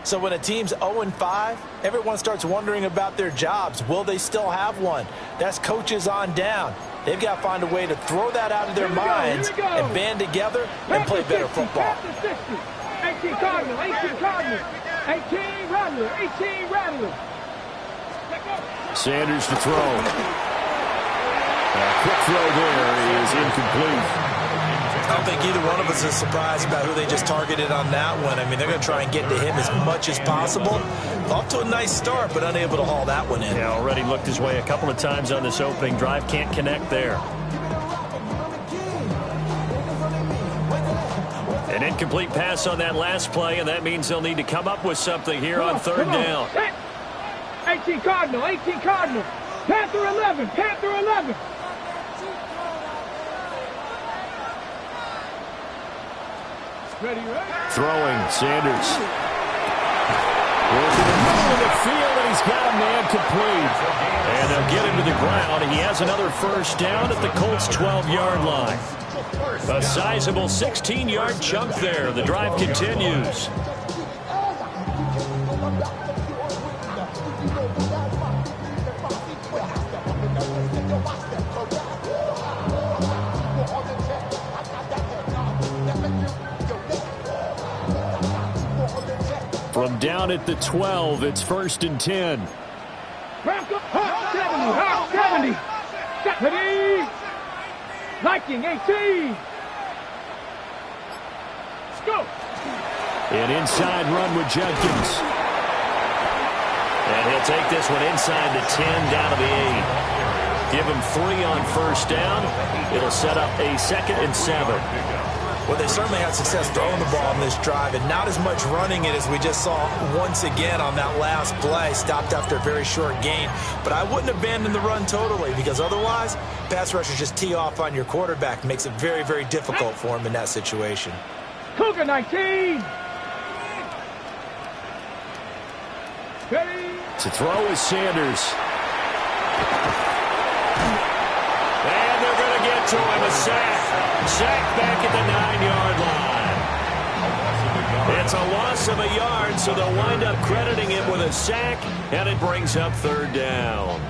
So when a team's 0-5, everyone starts wondering about their jobs. Will they still have one? That's coaches on down. They've got to find a way to throw that out of their minds and band together and play better football. 18 Cardinal, 18 Cardinal, 18 Rattler, 18 Rattler. Sanders to throw. A quick throw there is incomplete. I don't think either one of us is surprised about who they just targeted on that one. I mean, they're going to try and get to him as much as possible. Off to a nice start, but unable to haul that one in. Yeah, already looked his way a couple of times on this opening drive. Can't connect there. An incomplete pass on that last play, and that means they'll need to come up with something here on third down. 18 Cardinal, 18 Cardinal. Panther 11, Panther 11. Ready, throwing, Sanders. Goes in the middle of the field, and he's got a man complete. And they'll get him to the ground. He has another first down at the Colts' 12-yard line. A sizable 16-yard chunk there. The drive continues. From down at the 12, it's 1st and 10. Hawk 70. 70. Viking 18. Let's go. An inside run with Jenkins. And he'll take this one inside the 10, down to the 8. Give him 3 on first down. It'll set up a 2nd and 7. Well, they certainly had success throwing the ball on this drive, and not as much running it as we just saw once again on that last play. Stopped after a very short gain. But I wouldn't abandon the run totally, because otherwise, pass rushers just tee off on your quarterback. Makes it very, very difficult for him in that situation. Cougar 19. Ready. To throw is Sanders. And they're going to get to him, a sack. Sack back at the 9-yard line. It's a loss of a yard, so they'll wind up crediting him with a sack, and it brings up third down.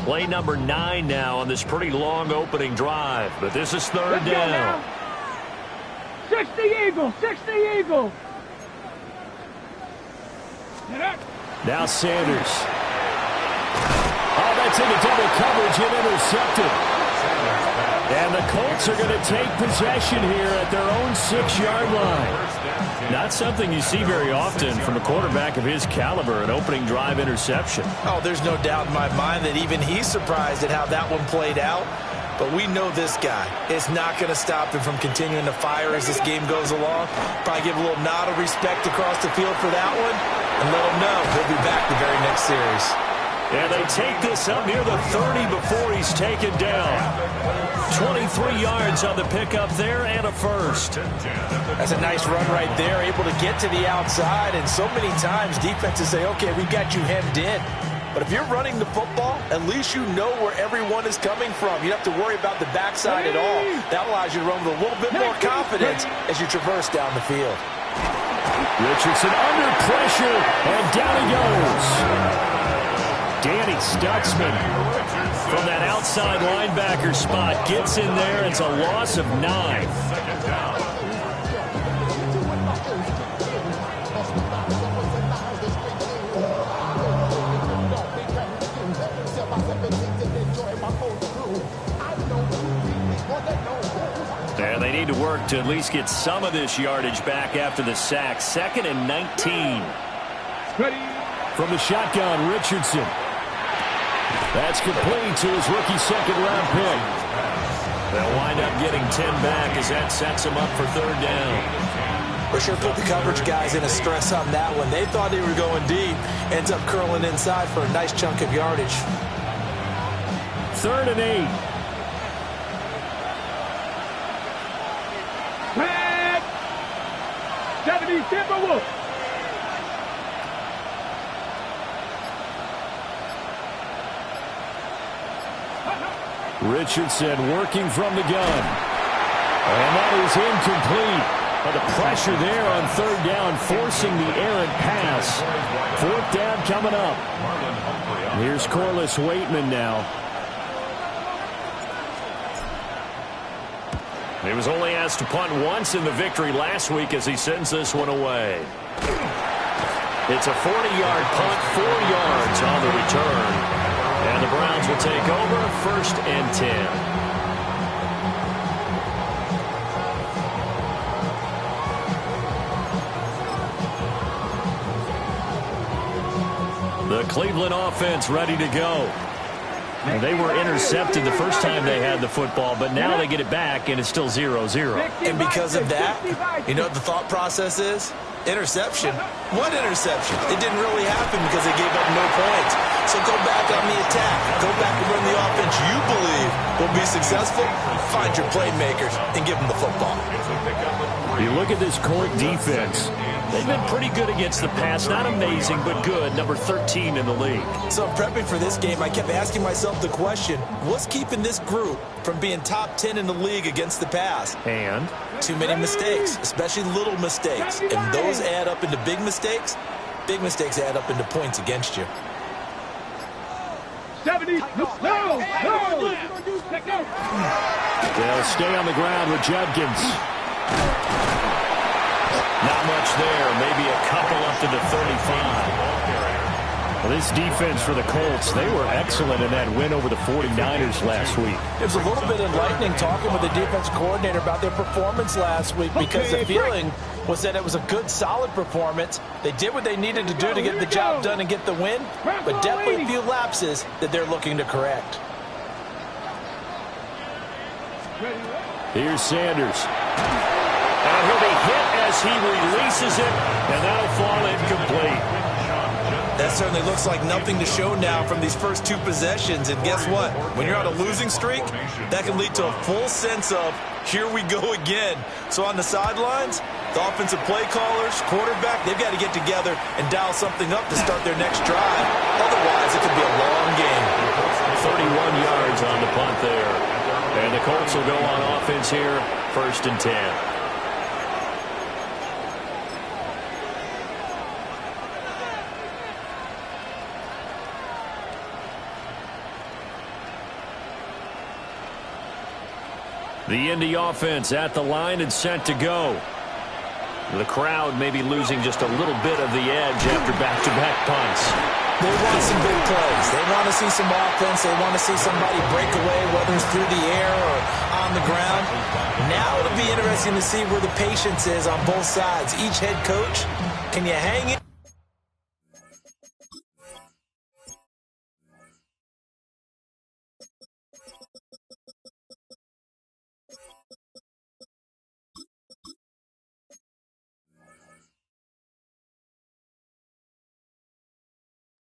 Play number 9 now on this pretty long opening drive, but this is third down. 60 Eagle, 60 Eagle. Now Sanders. Oh, that's into double coverage and intercepted. And the Colts are going to take possession here at their own 6-yard line. Not something you see very often from a quarterback of his caliber, an opening drive interception. Oh, there's no doubt in my mind that even he's surprised at how that one played out. But we know this guy is not going to stop him from continuing to fire as this game goes along. Probably give a little nod of respect across the field for that one and let him know he'll be back the very next series. And they take this up near the 30 before he's taken down. 23 yards on the pickup there and a first. That's a nice run right there, able to get to the outside. And so many times defenses say, okay, we've got you hemmed in. But if you're running the football, at least you know where everyone is coming from. You don't have to worry about the backside at all. That allows you to run with a little bit more confidence as you traverse down the field. Richardson under pressure, and down he goes. Danny Stutzman from that outside linebacker spot gets in there. It's a loss of 9. And they need to work to at least get some of this yardage back after the sack. 2nd and 19. From the shotgun, Richardson. That's complete to his rookie second-round pick. They'll wind up getting 10 back as that sets him up for third down. For sure put the coverage guys in a stress on that one. They thought they were going deep. Ends up curling inside for a nice chunk of yardage. 3rd and 8. Timberwolves. Richardson working from the gun. And that is incomplete. But the pressure there on third down, forcing the errant pass. Fourth down coming up. Here's Corliss Waitman now. He was only asked to punt once in the victory last week as he sends this one away. It's a 40-yard punt, 4 yards on the return. And the Browns will take over, 1st and 10. The Cleveland offense ready to go. And they were intercepted the first time they had the football, but now they get it back, and it's still 0-0. And because of that, you know what the thought process is? Interception. What interception? It didn't really happen because they gave up no points. So go back on the attack. Go back and run the offense you believe will be successful. Find your playmakers and give them the football. You look at this Colt defense. They've been pretty good against the pass. Not amazing, but good. Number 13 in the league. So prepping for this game, I kept asking myself the question, what's keeping this group from being top 10 in the league against the pass? And? Too many mistakes, especially little mistakes. And those add up into big mistakes. Big mistakes add up into points against you. 70. No. They'll stay on the ground with Judkins. Not much there. Maybe a couple up to the 35. Well, this defense for the Colts, they were excellent in that win over the 49ers last week. It was a little bit enlightening talking with the defense coordinator about their performance last week because the feeling was that it was a good, solid performance. They did what they needed to do to get the job done and get the win, but definitely a few lapses that they're looking to correct. Here's Sanders. And he'll be hit as he releases it, and that'll fall incomplete. That certainly looks like nothing to show now from these first 2 possessions. And guess what? When you're on a losing streak, that can lead to a full sense of, here we go again. So on the sidelines, the offensive play callers, quarterback, they've got to get together and dial something up to start their next drive. Otherwise, it could be a long game. 31 yards on the punt there. And the Colts will go on offense here, 1st and 10. The Indy offense at the line and set to go. The crowd may be losing just a little bit of the edge after back-to-back punts. They want some big plays. They want to see some offense. They want to see somebody break away, whether it's through the air or on the ground. Now it'll be interesting to see where the patience is on both sides. Each head coach, can you hang it?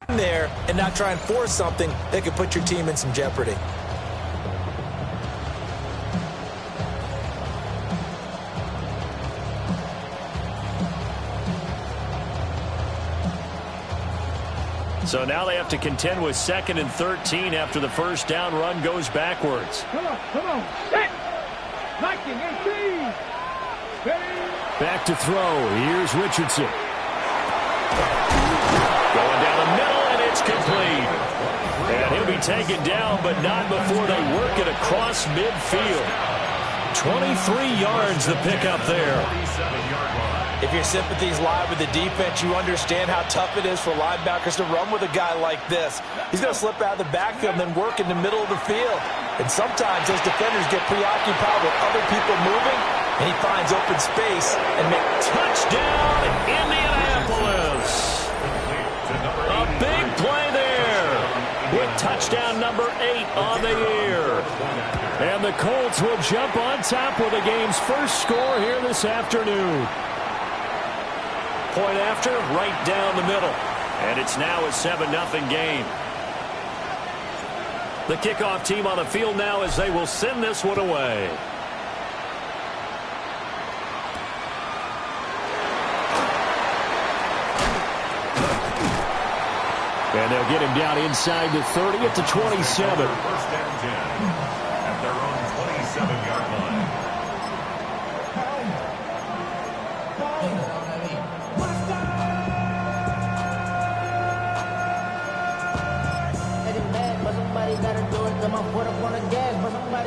There and not try and force something that could put your team in some jeopardy. So now they have to contend with 2nd and 13 after the first down run goes backwards. Come on. Set. 19-18. Back to throw. Here's Richardson. Going down the middle, and it's complete. And he'll be taken down, but not before they work it across midfield. 23 yards the pickup there. If your sympathies lie with the defense, you understand how tough it is for linebackers to run with a guy like this. He's going to slip out of the backfield and then work in the middle of the field. And sometimes those defenders get preoccupied with other people moving, and he finds open space and makes touchdown Indianapolis. A big play there with touchdown number 8 on the year. And the Colts will jump on top with the game's first score here this afternoon. Point after, right down the middle. And it's now a 7-0 game. The kickoff team on the field now as they will send this one away. And they'll get him down inside the 30 at the 27. First and 10 at their own 27-yard line.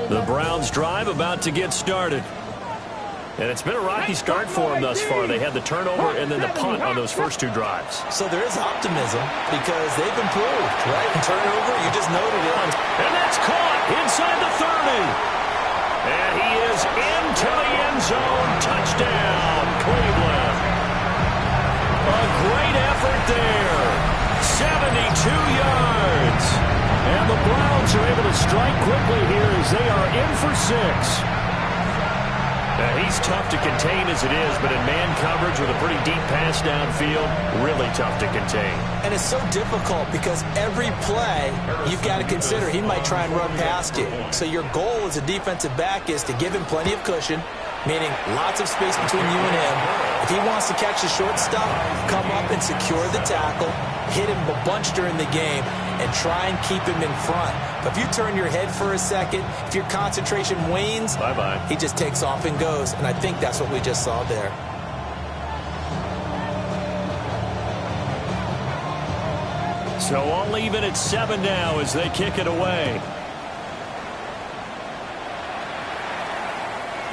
The Browns drive about to get started. And it's been a rocky start for them thus far. They had the turnover and then the punt on those first two drives. So there is optimism because they've improved, right? And turnover, you just noted it. And that's caught inside the 30. And he is into the end zone. Touchdown, Cleveland. A great effort there. 72 yards. And the Browns are able to strike quickly here as they are in for 6. He's tough to contain as it is, but in man coverage with a pretty deep pass downfield, really tough to contain. And it's so difficult because every play you've got to consider he might try and run past you. So your goal as a defensive back is to give him plenty of cushion, meaning lots of space between you and him. If he wants to catch the short stuff, come up and secure the tackle, hit him a bunch during the game, and try and keep him in front. But if you turn your head for a second, if your concentration wanes, bye-bye. He just takes off and goes. And I think that's what we just saw there. So all even at 7 now as they kick it away.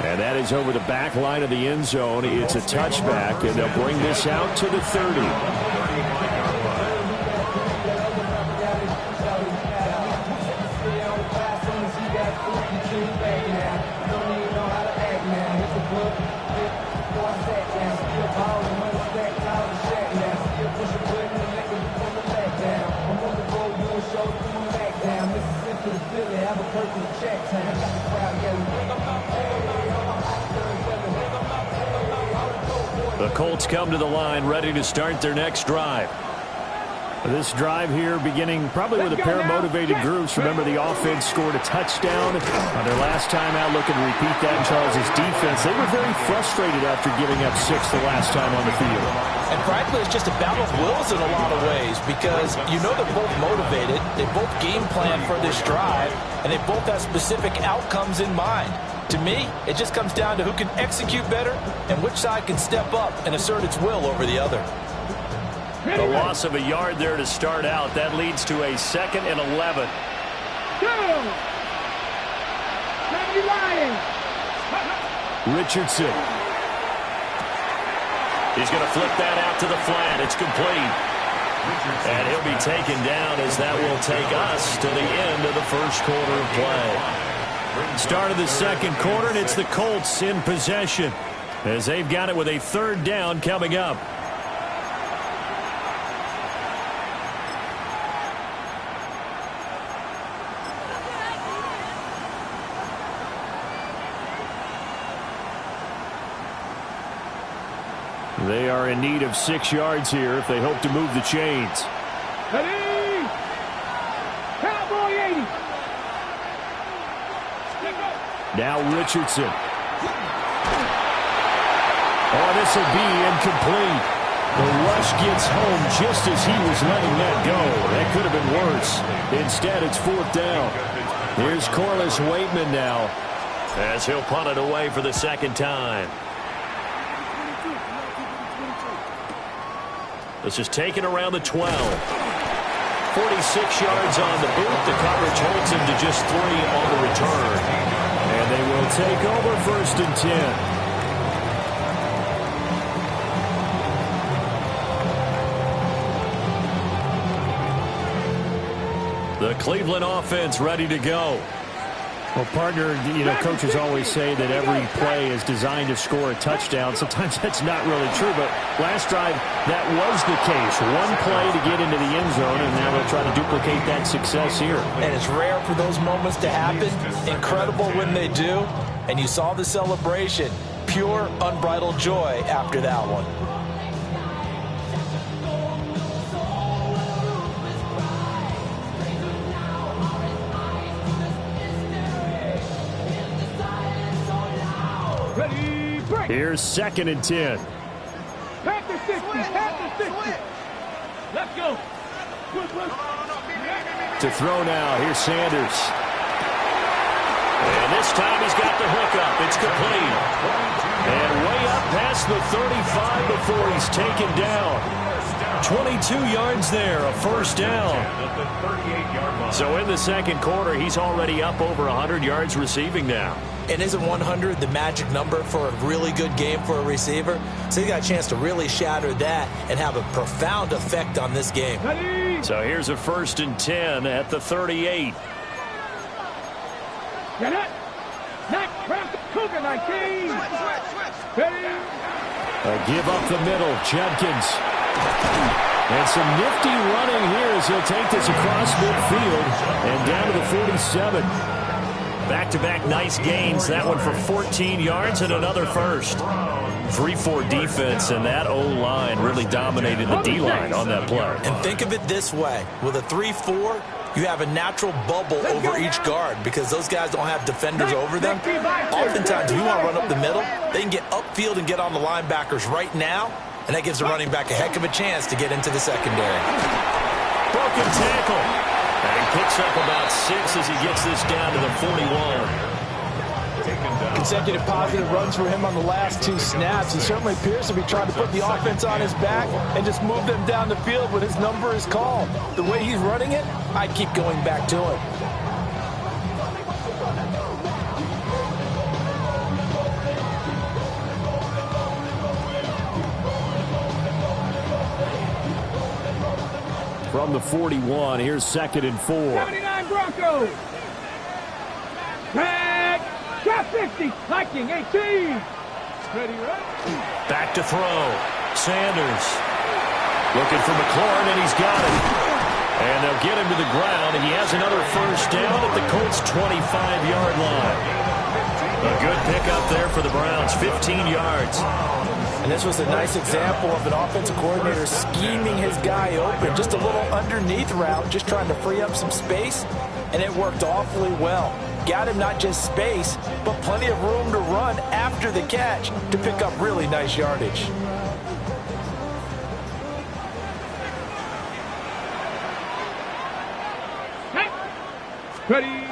And that is over the back line of the end zone. It's a touchback, and they'll bring this out to the 30. The Colts come to the line ready to start their next drive. This drive here beginning probably with a pair of motivated groups. Remember, the offense scored a touchdown on their last time out, looking to repeat that in Charles' defense. They were very frustrated after giving up 6 the last time on the field. And frankly, it's just a battle of wills in a lot of ways because you know they're both motivated. They both game plan for this drive, and they both have specific outcomes in mind. To me, it just comes down to who can execute better and which side can step up and assert its will over the other. The loss of a yard there to start out. That leads to a 2nd and 11. Richardson. He's going to flip that out to the flat. It's complete. And he'll be taken down as that will take us to the end of the first quarter of play. Start of the second quarter, and it's the Colts in possession as they've got it with a 3rd down coming up. They are in need of 6 yards here if they hope to move the chains. Ready? Cowboy 80. Now Richardson. Oh, this will be incomplete. The rush gets home just as he was letting that go. That could have been worse. Instead, it's 4th down. Here's Corliss Waitman now as he'll punt it away for the 2nd time. This is taken around the 12. 46 yards on the boot. The coverage holds him to just 3 on the return. And they will take over 1st and 10. The Cleveland offense ready to go. Well, partner, coaches always say that every play is designed to score a touchdown. Sometimes that's not really true, but last drive, that was the case. One play to get into the end zone, and now they'll try to duplicate that success here. And it's rare for those moments to happen. Incredible when they do. And you saw the celebration. Pure, unbridled joy after that one. Here's 2nd and 10. Pack the 60. Pack the 60. Let's go. To throw now, here's Sanders. And this time he's got the hook up. It's complete. And way up past the 35 before he's taken down. 22 yards there, a first down. So in the second quarter, he's already up over 100 yards receiving now. And isn't 100 the magic number for a really good game for a receiver? So he got a chance to really shatter that and have a profound effect on this game. So here's a 1st and 10 at the 38. Get it. Next, press Cougar 19. A give up the middle, Judkins. And some nifty running here as he'll take this across midfield and down to the 47. Back-to-back nice gains. That one for 14 yards and another first. 3-4 defense, and that O-line really dominated the D-line on that play. And think of it this way. With a 3-4, you have a natural bubble over each guard because those guys don't have defenders over them. Oftentimes, if you want to run up the middle, they can get upfield and get on the linebackers right now, and that gives the running back a heck of a chance to get into the secondary. Broken tackle. And he picks up about 6 as he gets this down to the 41. Consecutive positive runs for him on the last 2 snaps. He certainly appears to be trying to put the offense on his back and just move them down the field when his number is called. The way he's running it, I keep going back to him. From the 41, here's 2nd and 4. 79 Broncos. Drag. Shot 50. Viking 18. Ready, right? Back to throw. Sanders. Looking for McLaurin, and he's got it. And they'll get him to the ground, and he has another first down at the Colts' 25-yard line. A good pickup there for the Browns, 15 yards. And this was a nice example of an offensive coordinator scheming his guy open. Just a little underneath route, just trying to free up some space, and it worked awfully well. Got him not just space, but plenty of room to run after the catch to pick up really nice yardage. Ready.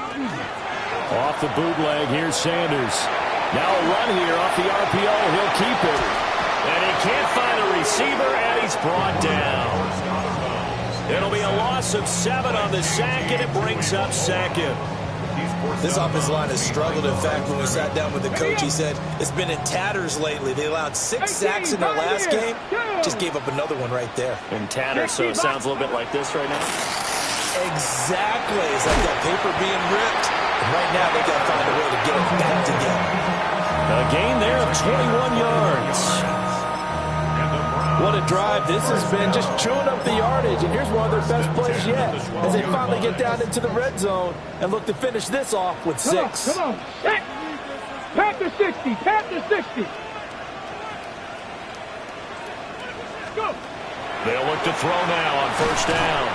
Off the bootleg, here's Sanders. Now a run here off the RPO. He'll keep it. And he can't find a receiver, and he's brought down. It'll be a loss of 7 on the sack, and it brings up 2nd. This offensive line has struggled. In fact, when we sat down with the coach, he said it's been in tatters lately. They allowed 6 sacks in their last game. Just gave up another one right there. In tatters, so it sounds a little bit like this right now. Exactly. It's like that paper being ripped. And right now, they got to find a way to get it back together. A gain there of 21 yards. What a drive this has been, just chewing up the yardage. And here's one of their best plays yet as they finally get down into the red zone and look to finish this off with 6. Come on. Panther 60. Panther 60. Go. They'll look to throw now on first down.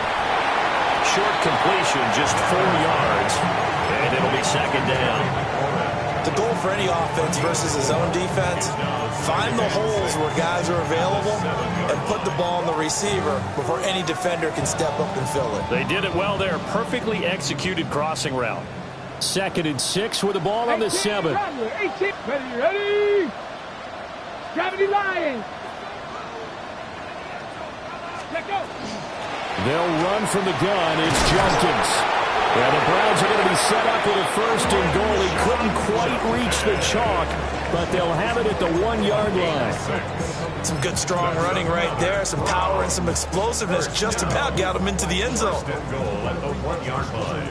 Short completion, just 4 yards. And it'll be 2nd down. The goal for any offense versus his own defense, find the holes where guys are available and put the ball on the receiver before any defender can step up and fill it. They did it well there. Perfectly executed crossing route. 2nd and 6 with the ball on the 7. 18. Ready. Gravity Lions. Let go. They'll run from the gun. It's Judkins. Yeah, the Browns are going to be set up with a 1st and goal. He couldn't quite reach the chalk, but they'll have it at the 1-yard line. Some good, strong running right there. Some power and some explosiveness just about got him into the end zone. Goal at the 1-yard line.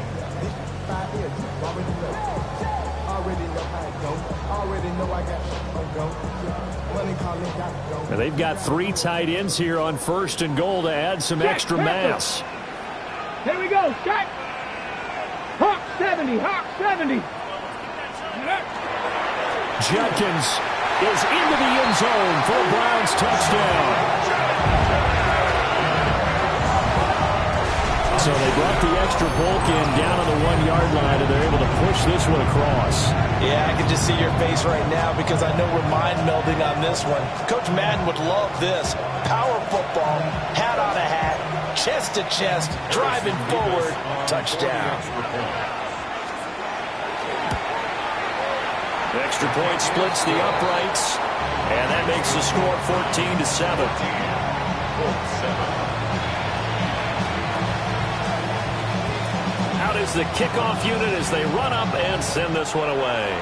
Now they've got 3 tight ends here on 1st and goal to add some extra mass. Here we go. Shot. Hawk 70. Hawk 70. Judkins is into the end zone for a Browns touchdown. So they brought the extra bulk in down on the 1-yard line, and they're able to push this one across. Yeah, I can just see your face right now because I know we're mind melding on this one. Coach Madden would love this. Power football, hat on a hat, chest to chest, driving forward, touchdown. Extra point splits the uprights, and that makes the score 14-7. Out is the kickoff unit as they run up and send this one away.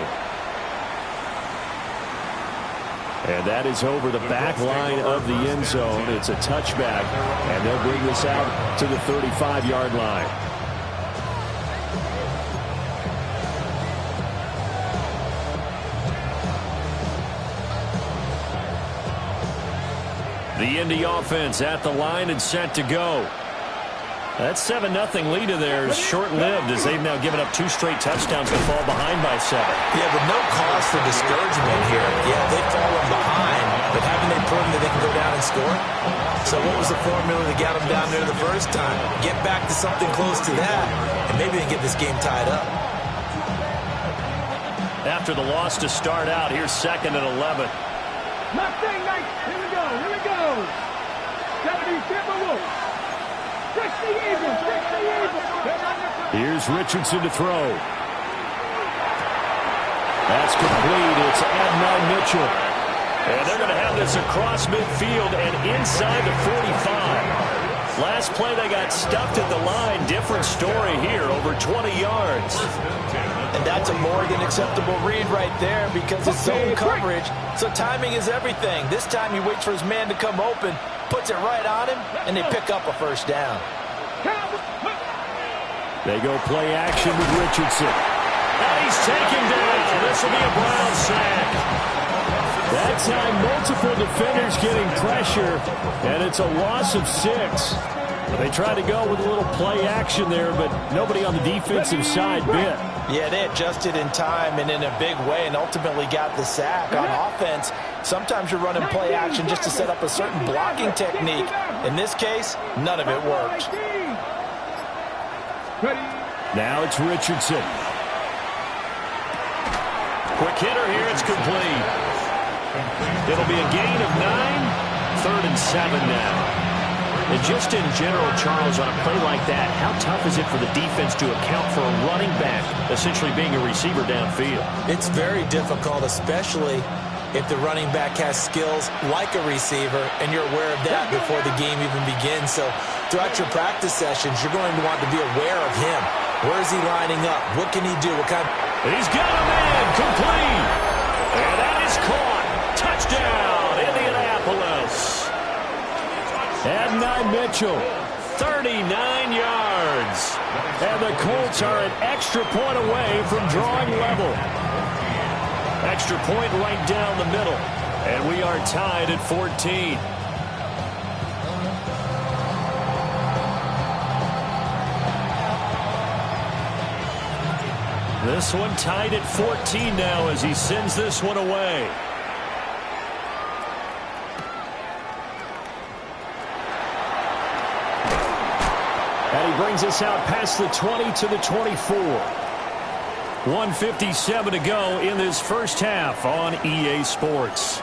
And that is over the back line of the end zone. It's a touchback, and they'll bring this out to the 35-yard line. The Indy offense at the line and set to go. That 7-0 lead of theirs short-lived as they've now given up 2 straight touchdowns to fall behind by 7. Yeah, but no cause for discouragement here. Yeah, they've fallen behind, but haven't they proven that they can go down and score? So what was the formula that got them down there the first time? Get back to something close to that, and maybe they get this game tied up. After the loss to start out, here's 2nd and 11. Mustang Knights, here we go, here we go. 70 Timberwolves. Here's Richardson to throw. That's complete. It's Adnan Mitchell. And they're going to have this across midfield and inside the 45. Last play they got stuffed at the line. Different story here, over 20 yards. And that's a more than acceptable read right there because it's zone coverage. So timing is everything. This time he waits for his man to come open, puts it right on him, and they pick up a first down. They go play action with Richardson. And he's taken down. This will be a Brown sack. That time, multiple defenders getting pressure, and it's a loss of 6. They tried to go with a little play action there, but nobody on the defensive side bit. Yeah, they adjusted in time and in a big way and ultimately got the sack. On offense, sometimes you're running play action just to set up a certain blocking technique. In this case, none of it worked. Now it's Richardson. Quick hitter here, it's complete. It'll be a gain of 9, 3rd and 7 now. And just in general, Charles, on a play like that, how tough is it for the defense to account for a running back essentially being a receiver downfield? It's very difficult, especially if the running back has skills like a receiver, and you're aware of that before the game even begins. So throughout your practice sessions, you're going to want to be aware of him. Where is he lining up? What can he do? What kind? He's got a man complete. And that is caught. Touchdown, Indianapolis. Adnan Mitchell, 39 yards. And the Colts are an extra point away from drawing level. Extra point right down the middle. And we are tied at 14. This one tied at 14 now as he sends this one away. And he brings us out past the 20 to the 24. 1:57 to go in this first half on EA Sports.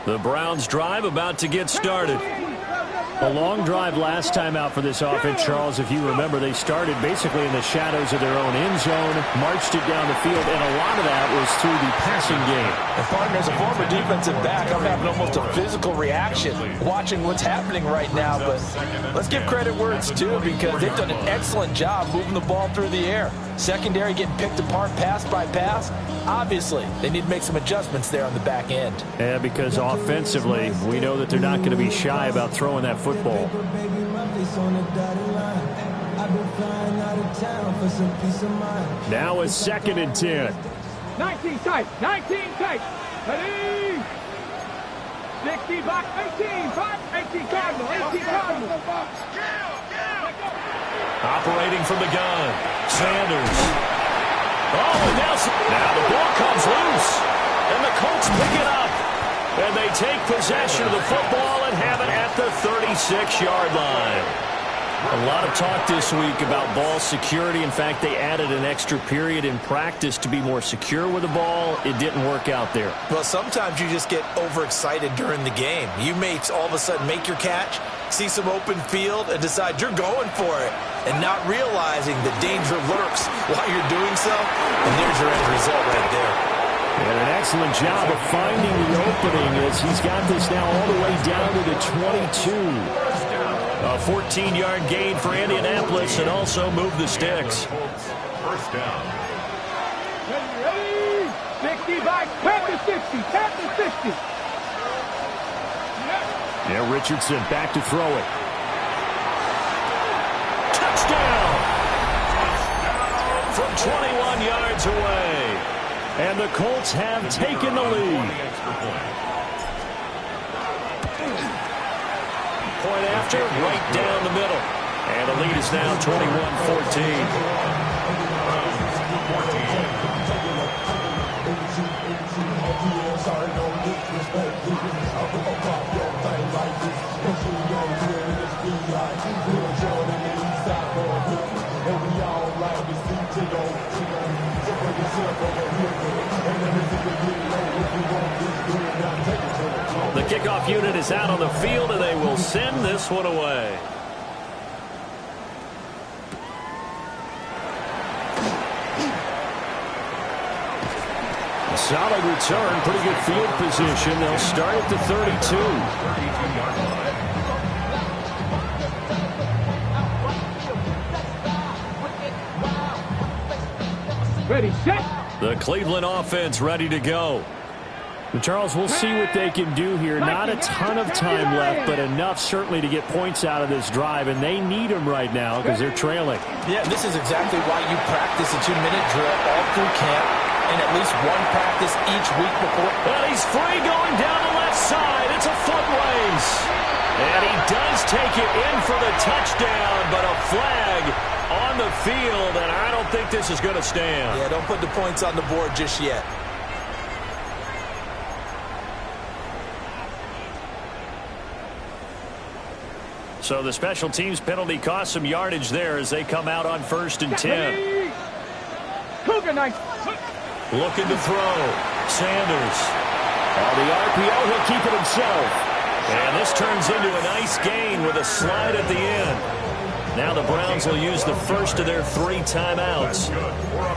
The Browns drive about to get started. A long drive last time out for this offense, Charles. If you remember, they started basically in the shadows of their own end zone, marched it down the field, and a lot of that was through the passing game. And partner, as a former defensive back, I'm having almost a physical reaction watching what's happening right now. But let's give credit where it's due because they've done an excellent job moving the ball through the air. Secondary getting picked apart pass by pass. Obviously, they need to make some adjustments there on the back end. Yeah, because offensively, we know that they're not going to be shy about throwing that football. Now a 2nd and 10. 19 tight, 19 tight. Ready? 60 box, 18 box, 18 Cardinal, 18 Cardinal. Operating from the gun, Sanders. Oh, and now the ball comes loose, and the Colts pick it up. And they take possession of the football and have it at the 36-yard line. A lot of talk this week about ball security. In fact, they added an extra period in practice to be more secure with the ball. It didn't work out there. Well, sometimes you just get overexcited during the game. You may all of a sudden make your catch, see some open field, and decide you're going for it, and not realizing the danger lurks while you're doing so. And there's your end result right there. And an excellent job of finding the opening as he's got this now all the way down to the 22. A 14-yard gain for Indianapolis and also move the sticks. First down. Ready? 60 back, 10 to 60, 10 to 60. Yeah, Richardson back to throw it. Touchdown! From 21 yards away. And the Colts have taken the lead. Point after, right down the middle. And the lead is now 21-14. The kickoff unit is out on the field, and they will send this one away. A solid return, pretty good field position. They'll start at the 32. Ready, set. The Cleveland offense ready to go. Charles, we'll see what they can do here. Not a ton of time left, but enough certainly to get points out of this drive, and they need them right now because they're trailing. Yeah, this is exactly why you practice a 2-minute drill all through camp and at least one practice each week before. And he's free going down the left side. It's a foot race. And he does take it in for the touchdown, but a flag on the field, and I don't think this is going to stand. Yeah, don't put the points on the board just yet. So the special teams penalty cost some yardage there as they come out on 1st and 10. Cougar knife. Looking to throw. Sanders. On the RPO, he'll keep it himself. And this turns into a nice gain with a slide at the end. Now the Browns will use the first of their 3 timeouts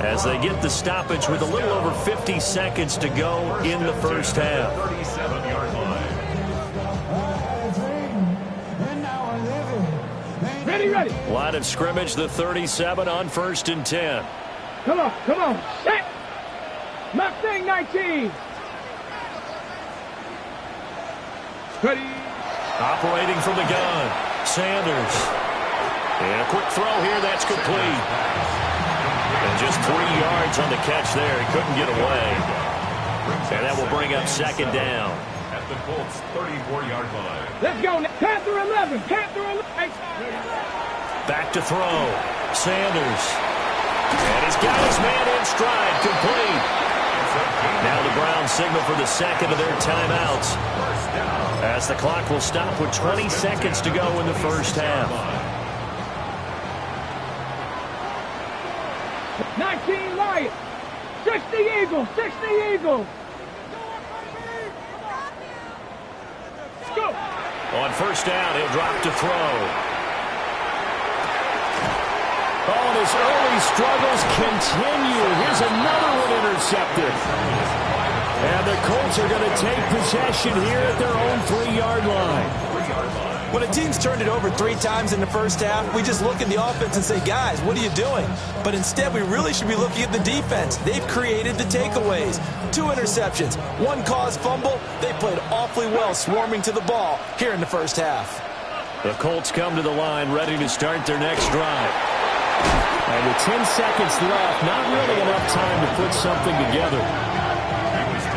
as they get the stoppage with a little over 50 seconds to go in the first half. 37-yard line. Ready. Line of scrimmage, the 37 on 1st and 10. Come on. Set. Mustang 19. Ready. Operating from the gun. Sanders. And a quick throw here, that's complete. And just 3 yards on the catch there. He couldn't get away. And that will bring up 2nd down. At the Colts 34-yard line. Let's go. Panther 11. Back to throw. Sanders. And he's got his man in stride. Complete. Now the Browns signal for the second of their timeouts, as the clock will stop with 20 seconds to go in the first half. 19 Lions. 60 Eagles. 60 Eagles. Go. On 1st down, he'll drop to throw. Oh, and his early struggles continue. Here's another one intercepted. And the Colts are going to take possession here at their own 3-yard line. When a team's turned it over 3 times in the first half, we just look at the offense and say, guys, what are you doing? But instead, we really should be looking at the defense. They've created the takeaways. 2 interceptions, 1 caused fumble. They played awfully well swarming to the ball here in the first half. The Colts come to the line ready to start their next drive. And with 10 seconds left, not really enough time to put something together.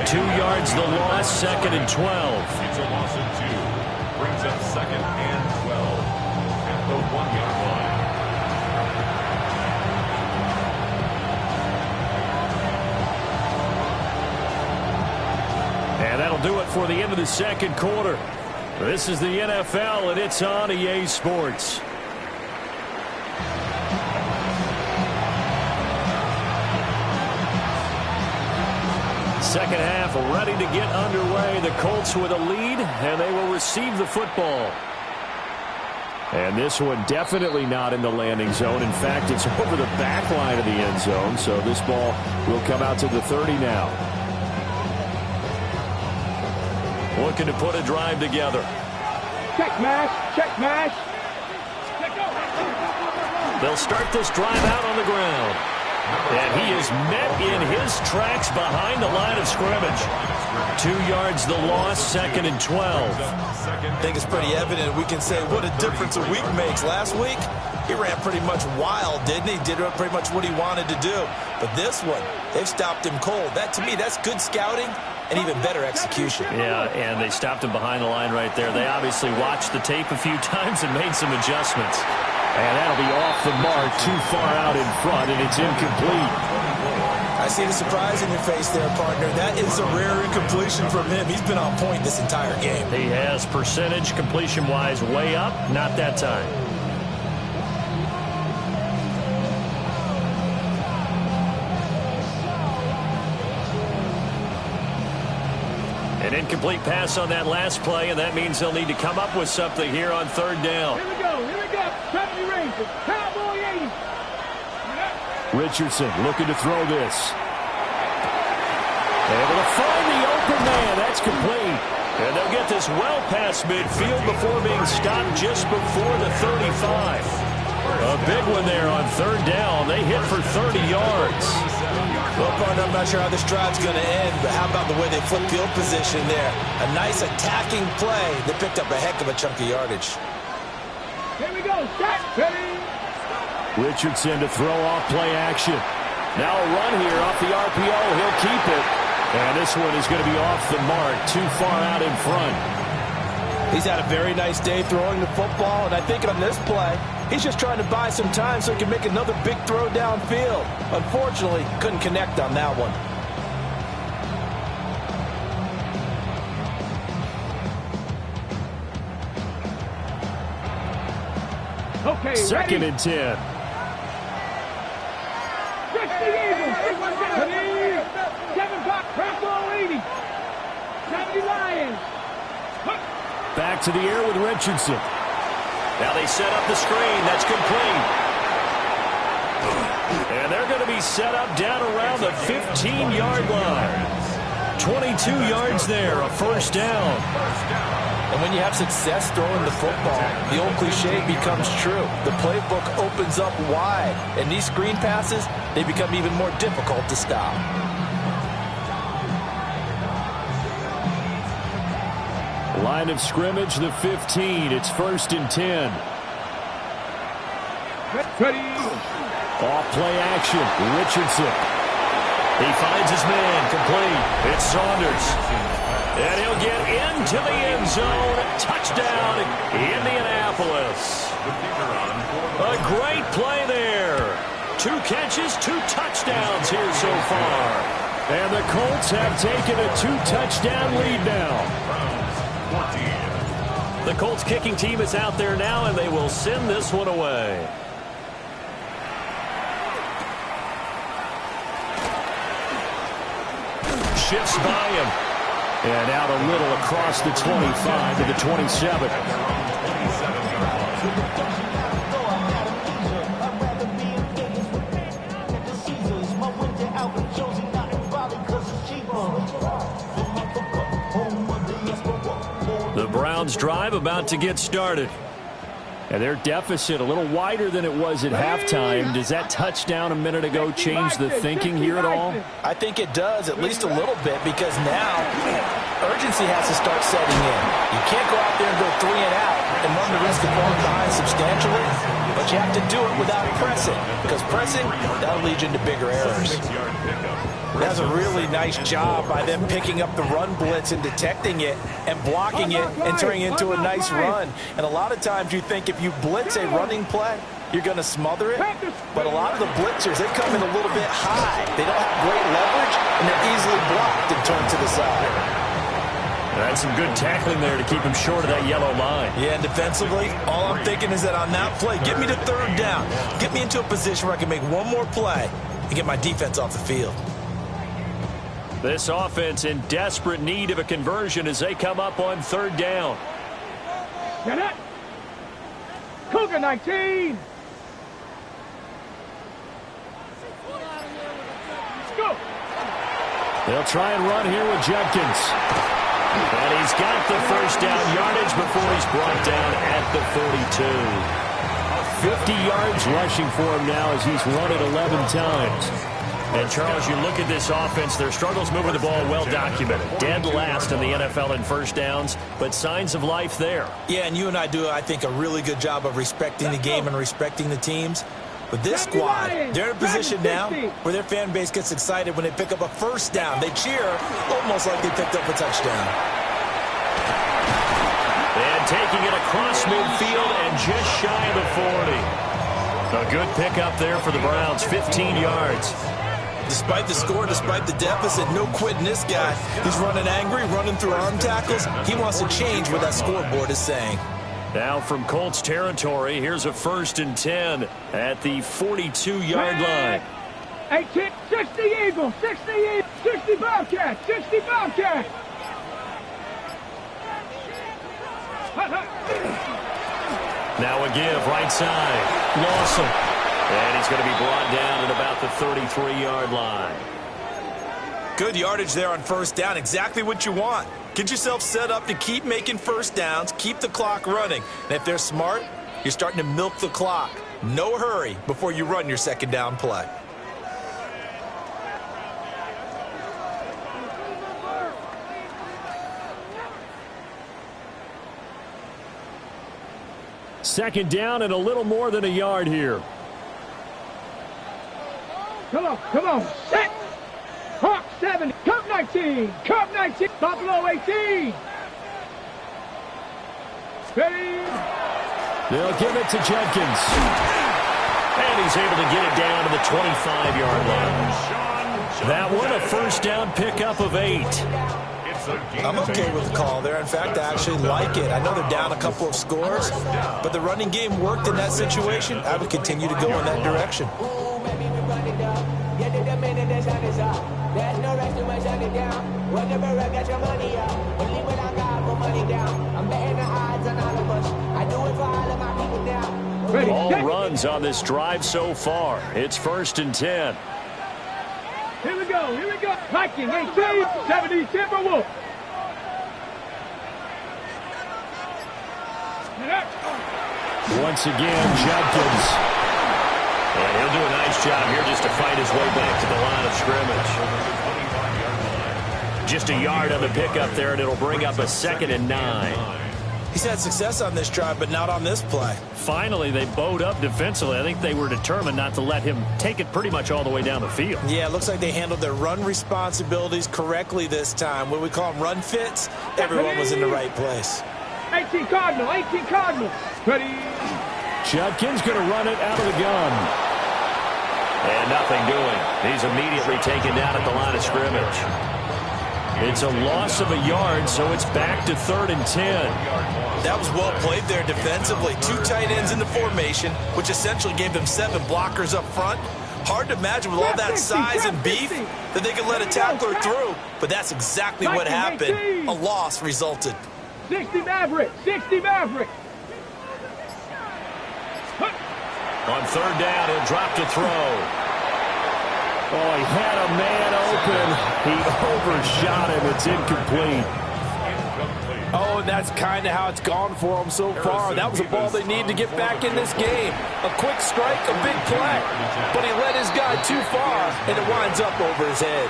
2 yards the loss, 2nd and 12. It's a loss of 2. Brings up 2nd and 12 at the 1-yard line. And that'll do it for the end of the second quarter. This is the NFL, and it's on EA Sports. Second half ready to get underway. The Colts with a lead, and they will receive the football. And this one definitely not in the landing zone. In fact, it's over the back line of the end zone, so this ball will come out to the 30 now. Looking to put a drive together. Check mash, check mash. They'll start this drive out on the ground. And he is met in his tracks behind the line of scrimmage. 2 yards the loss, 2nd and 12. I think it's pretty evident. We can say what a difference a week makes. Last week, he ran pretty much wild, didn't he? Did pretty much what he wanted to do. But this one, they've stopped him cold. That, to me, that's good scouting and even better execution. Yeah, and they stopped him behind the line right there. They obviously watched the tape a few times and made some adjustments. And that'll be off the mark, too far out in front, and it's incomplete. I see the surprise in your face there, partner. That is a rare incompletion from him. He's been on point this entire game. He has percentage completion-wise way up, not that time. An incomplete pass on that last play, and that means they'll need to come up with something here on 3rd down. Here we go, here we go. Cowboy Rangers, Cowboy 80. Richardson looking to throw this. Able to find the open man. That's complete. And they'll get this well past midfield before being stopped just before the 35. A big one there on 3rd down. They hit for 30 yards. Well, partner, I'm not sure how this drive's going to end, but how about the way they flip field position there? A nice attacking play that picked up a heck of a chunk of yardage. Here we go, set, ready. Richardson to throw off play action. Now a run here off the RPO. He'll keep it. And this one is going to be off the mark, too far out in front. He's had a very nice day throwing the football, and I think on this play, he's just trying to buy some time so he can make another big throw downfield. Unfortunately, couldn't connect on that one. Okay, 2nd and 10. Ready. 7 Fox, Cowboy 80. 70 Lions. Back to the air with Richardson. Now they set up the screen. That's complete. And they're going to be set up down around the 15-yard line. 22 yards there, a 1st down. And when you have success throwing the football, the old cliche becomes true. The playbook opens up wide, and these screen passes, they become even more difficult to stop. Line of scrimmage, the 15. It's 1st and 10. Ready. Off play action. Richardson. He finds his man. Complete. It's Saunders. And he'll get into the end zone. Touchdown, Indianapolis. A great play there. 2 catches, 2 touchdowns here so far. And the Colts have taken a 2-touchdown lead now. The Colts kicking team is out there now, and they will send this one away. Shifts by him. And out a little across the 25 to the 27. The Browns drive about to get started. And their deficit a little wider than it was at halftime. Does that touchdown a minute ago change the thinking here at all? I think it does, at least a little bit, because now urgency has to start setting in. You can't go out there and go 3 and out and run the risk of falling behind substantially, but you have to do it without pressing, because pressing, that'll lead you into bigger errors. That's a really nice job by them picking up the run blitz and detecting it and blocking it and turning it into a nice run. And a lot of times you think if you blitz a running play, you're going to smother it. But a lot of the blitzers, they come in a little bit high. They don't have great leverage, and they're easily blocked and turned to the side. That's some good tackling there to keep him short of that yellow line. Yeah, and defensively, all I'm thinking is that on that play, get me to 3rd down. Get me into a position where I can make one more play and get my defense off the field. This offense in desperate need of a conversion as they come up on third down. Get it. Cougar 19. Let's go. They'll try and run here with Judkins. And he's got the first down yardage before he's brought down at the 42. 50 yards rushing for him now as he's run it 11 times. And, Charles, you look at this offense, their struggles moving the ball well documented. Dead last in the NFL in first downs, but signs of life there. Yeah, and you and I do, I think, a really good job of respecting the game and respecting the teams. But this squad, they're in a position now where their fan base gets excited when they pick up a first down. They cheer almost like they picked up a touchdown. And taking it across midfield and just shy of the 40. A good pickup there for the Browns, 15 yards. Despite the score, despite the deficit, no quitting this guy. He's running angry, running through arm tackles. He wants to change what that scoreboard is saying. Now from Colts territory, here's a 1st and 10 at the 42-yard line. 18, 60 Eagles, 60 Eagles, 60 Bobcats, 60 Bobcats. Now a give, right side. Lawson. And he's going to be brought down at about the 33-yard line. Good yardage there on first down. Exactly what you want. Get yourself set up to keep making first downs, keep the clock running. And if they're smart, you're starting to milk the clock. No hurry before you run your second down play. Second down and a little more than a yard here. Come on, set. Hawk 7, Cub 19, Cub 19, Buffalo 18. Ready. They'll give it to Judkins. And he's able to get it down to the 25-yard line. That one, a first down pickup of 8. I'm okay with the call there. In fact, I actually like it. I know they're down a couple of scores, but the running game worked in that situation. I would continue to go in that direction. There's no rest to my shut it down. Whenever I got your money up, believe when I got my money down. I'm betting the odds on all of us. I do it for all of my people now. Ready, all runs on this drive so far. It's 1st and 10. Here we go. Viking 18, 70 Timberwolves. Once again, Judkins. And he'll do a nice job here just to fight his way back to the line of scrimmage. Just a yard on the pickup there, and it'll bring up a 2nd and 9. He's had success on this drive, but not on this play. Finally, they bowed up defensively. I think they were determined not to let him take it pretty much all the way down the field. Yeah, it looks like they handled their run responsibilities correctly this time. What we call them run fits, everyone was in the right place. 18 Cardinal. Ready. Judkins going to run it out of the gun. And nothing doing. He's immediately taken down at the line of scrimmage. It's a loss of a yard, so it's back to 3rd and 10. That was well played there defensively. 2 tight ends in the formation, which essentially gave them 7 blockers up front. Hard to imagine with all that size and beef that they could let a tackler through, but that's exactly what happened. A loss resulted. 60 Maverick. On 3rd down, he'll drop to throw. Oh, he had a man open. He overshot him. It's incomplete. Oh, and that's kind of how it's gone for them so far. That was a ball they need to get back in this game. A quick strike, a big play. But he led his guy too far, and it winds up over his head.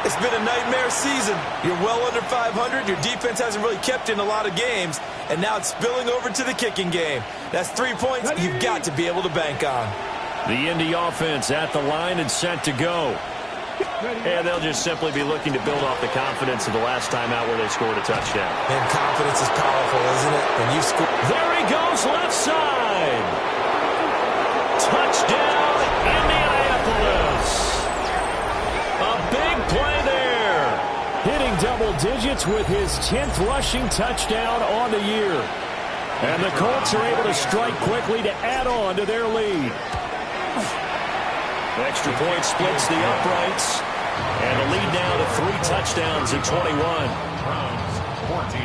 It's been a nightmare season. You're well under 500. Your defense hasn't really kept in a lot of games, and now it's spilling over to the kicking game. That's 3 points you've got to be able to bank on. The Indy offense at the line and set to go. And they'll just simply be looking to build off the confidence of the last time out where they scored a touchdown. And confidence is powerful, isn't it? When you score. There he goes, left side. Touchdown, Indianapolis. A big play there. Hitting double digits with his 10th rushing touchdown on the year. And the Colts are able to strike quickly to add on to their lead. Extra point splits the uprights. And the lead now to 3 touchdowns in 21. Browns 14.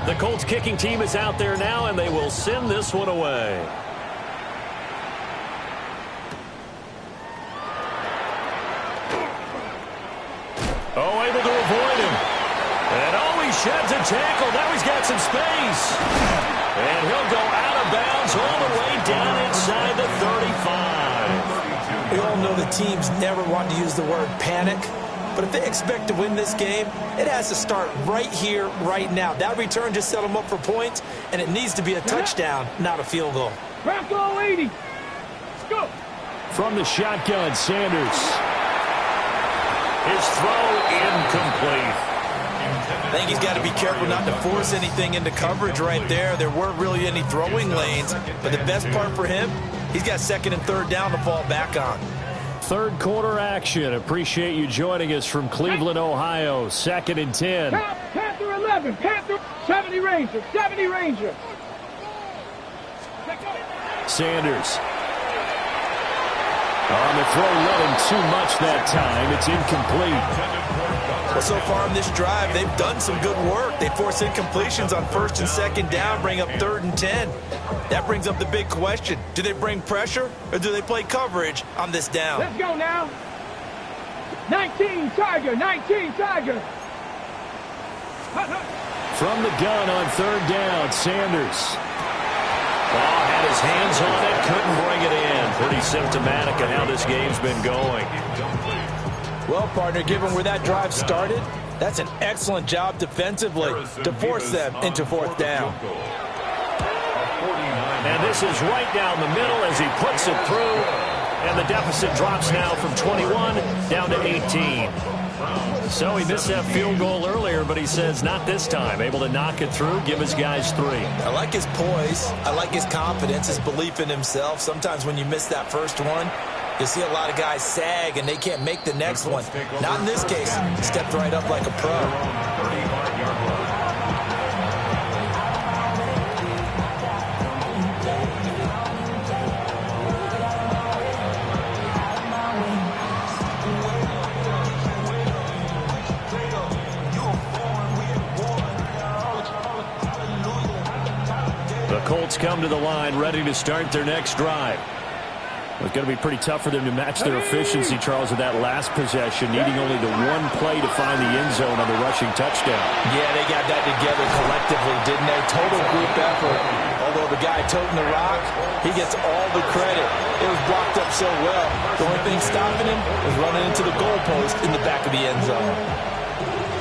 The Colts kicking team is out there now, and they will send this one away. Oh, able to avoid him. And he sheds a tackle. Now he's got some space. And he'll go out of bounds all the way down inside the 35. We all know the teams never want to use the word panic. But if they expect to win this game, it has to start right here, right now. That return just set them up for points, and it needs to be a touchdown, not a field goal. Bronco 80. Let's go. From the shotgun, Sanders. His throw incomplete. I think he's got to be careful not to force anything into coverage right there. There weren't really any throwing lanes, but the best part for him, he's got 2nd and 3rd down to fall back on. Third quarter action. Appreciate you joining us from Cleveland, Ohio. 2nd and 10. Panther 11. Panther 70 Ranger. 70 Ranger. Sanders. On the throw, let him too much that time. It's incomplete. Well, so far in this drive, they've done some good work. They force incompletions on 1st and 2nd down, bring up 3rd and 10. That brings up the big question. Do they bring pressure or do they play coverage on this down? Let's go now. 19 Tiger. 19 Tiger. From the gun on 3rd down, Sanders. Ball had his hands on it, couldn't bring it in. Pretty symptomatic of how this game's been going. Well, partner, given where that drive started, that's an excellent job defensively to force them into 4th down. And this is right down the middle as he puts it through. And the deficit drops now from 21 down to 18. So he missed that field goal earlier, but he says not this time. Able to knock it through, give his guys 3. I like his poise. I like his confidence, his belief in himself. Sometimes when you miss that first one, you see a lot of guys sag and they can't make the next one. Not in this case. He stepped right up like a pro. The Colts come to the line, ready to start their next drive. It's going to be pretty tough for them to match their efficiency, Charles, with that last possession, needing only the one play to find the end zone on the rushing touchdown. Yeah, they got that together collectively, didn't they? Total group effort. Although the guy toting the rock, he gets all the credit. It was blocked up so well. The only thing stopping him was running into the goalpost in the back of the end zone.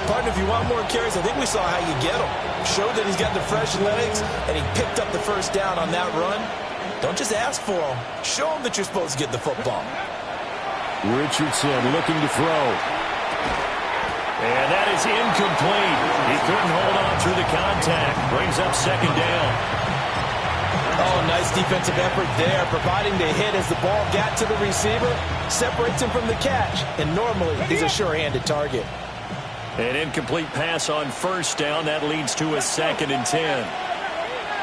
Partner, if you want more carries, I think we saw how you get them. Showed that he's got the fresh legs, and he picked up the first down on that run. Don't just ask for them. Show them that you're supposed to get the football. Richardson looking to throw. And that is incomplete. He couldn't hold on through the contact. Brings up 2nd down. Oh, nice defensive effort there, providing the hit as the ball got to the receiver, separates him from the catch, and normally he's a sure-handed target. An incomplete pass on 1st down. That leads to a 2nd and 10.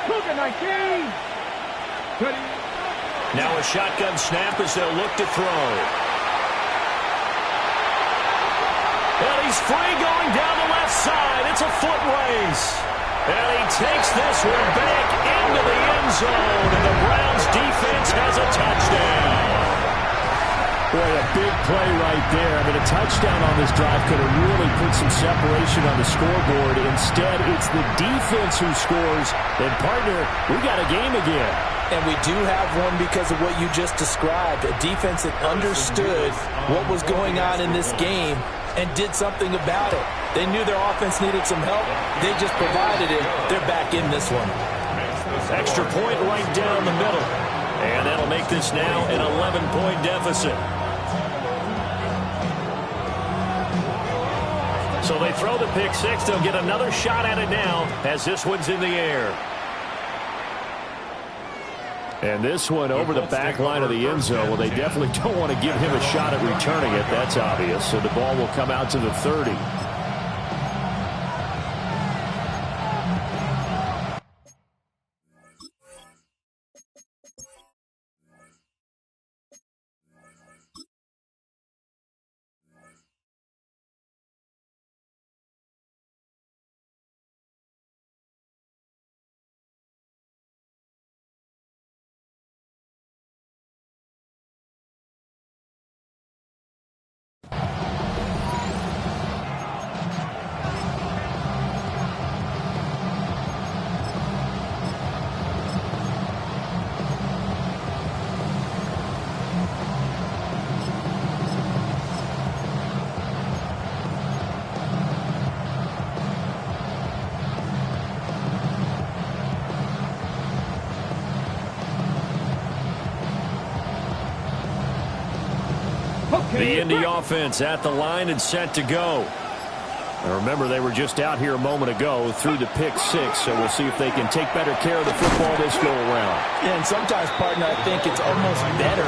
Look at 19. Now a shotgun snap as they'll look to throw. And he's free going down the left side. It's a foot race. And he takes this one back into the end zone. And the Browns defense has a touchdown. Boy, a big play right there. I mean, a touchdown on this drive could have really put some separation on the scoreboard. Instead, it's the defense who scores. And, partner, we got a game again. And we do have one because of what you just described, a defense that understood what was going on in this game and did something about it. They knew their offense needed some help. They just provided it. They're back in this one. Extra point right down the middle. And that'll make this now an 11-point deficit. So they throw the pick 6. They'll get another shot at it now as this one's in the air. And this one over the back line of the end zone. Well, they definitely don't want to give him a shot at returning it. That's obvious. So the ball will come out to the 30. The Indy offense at the line and set to go. And remember, they were just out here a moment ago through the pick six, so we'll see if they can take better care of the football this go-around. Yeah, and sometimes, partner, I think it's almost better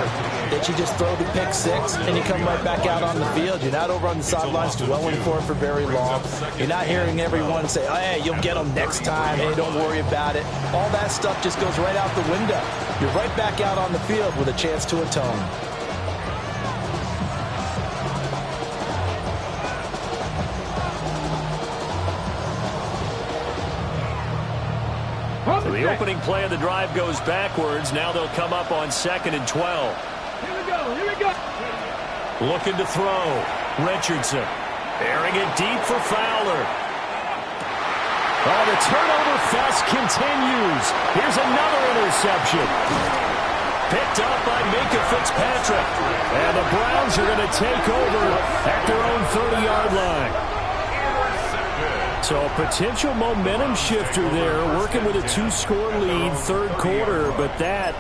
that you just throw the pick six and you come right back out on the field. You're not over on the sidelines dwelling for it for very long. You're not hearing everyone say, oh, hey, you'll get them next time. Hey, don't worry about it. All that stuff just goes right out the window. You're right back out on the field with a chance to atone. So the opening play of the drive goes backwards. Now they'll come up on 2nd and 12. Here we go, here we go. Looking to throw. Richardson. Airing it deep for Fowler. Oh, the turnover fest continues. Here's another interception. Picked up by Minka Fitzpatrick. And the Browns are going to take over at their own 30-yard line. So a potential momentum shifter there, working with a 2-score lead, third quarter, but that,